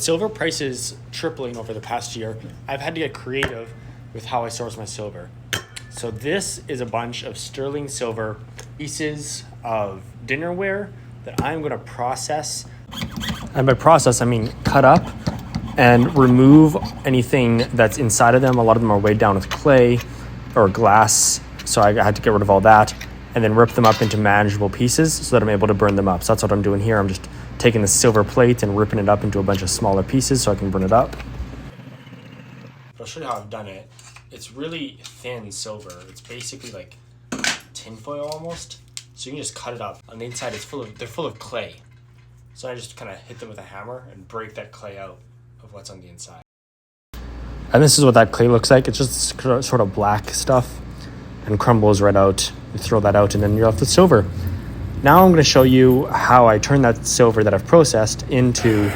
With silver prices tripling over the past year, I've had to get creative with how I source my silver. So this is a bunch of sterling silver pieces of dinnerware that I'm going to process. And by process, I mean cut up and remove anything that's inside of them. A lot of them are weighed down with clay or glass, so I had to get rid of all that, and then rip them up into manageable pieces so that I'm able to burn them up. So that's what I'm doing here. I'm just taking the silver plate and ripping it up into a bunch of smaller pieces so I can burn it up. I'll show you how I've done it. It's really thin silver. It's basically like tinfoil almost. So you can just cut it up. On the inside, they're full of clay. So I just kind of hit them with a hammer and break that clay out of what's on the inside. And this is what that clay looks like. It's just sort of black stuff and crumbles right out. You throw that out and then you're left with silver. Now I'm going to show you how I turn that silver that I've processed into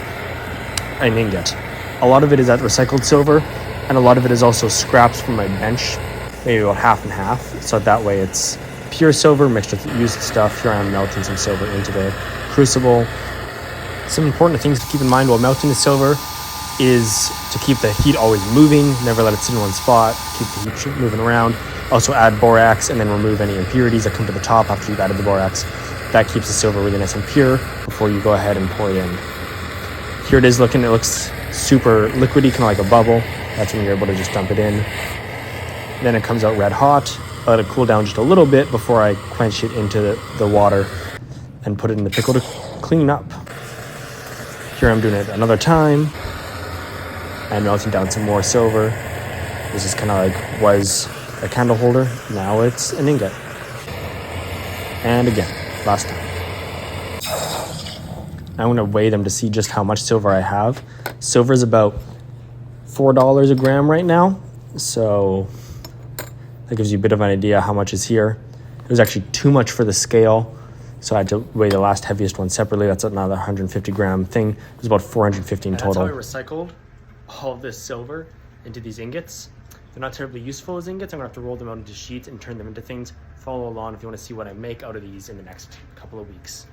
an ingot. A lot of it is that recycled silver, and a lot of it is also scraps from my bench, maybe about half and half. So that way it's pure silver mixed with used stuff. Here I am melting some silver into the crucible. Some important things to keep in mind while melting the silver is to keep the heat always moving, never let it sit in one spot, keep the heat moving around. Also add borax and then remove any impurities that come to the top after you've added the borax. That keeps the silver really nice and pure before you go ahead and pour it in. Here it is looking, it looks super liquidy, kind of like a bubble. That's when you're able to just dump it in. Then it comes out red hot. I let it cool down just a little bit before I quench it into the water and put it in the pickle to clean up. Here I'm doing it another time. I'm melting down some more silver. This is kind of like was a candle holder. Now it's an ingot. And again, last time. I'm going to weigh them to see just how much silver I have. Silver is about $4 a gram right now. So that gives you a bit of an idea how much is here. It was actually too much for the scale, so I had to weigh the last heaviest one separately. That's another 150 gram thing. It was about 450 in total. That's how I recycled all of this silver into these ingots. They're not terribly useful as ingots. I'm gonna have to roll them out into sheets and turn them into things. Follow along if you want to see what I make out of these in the next couple of weeks.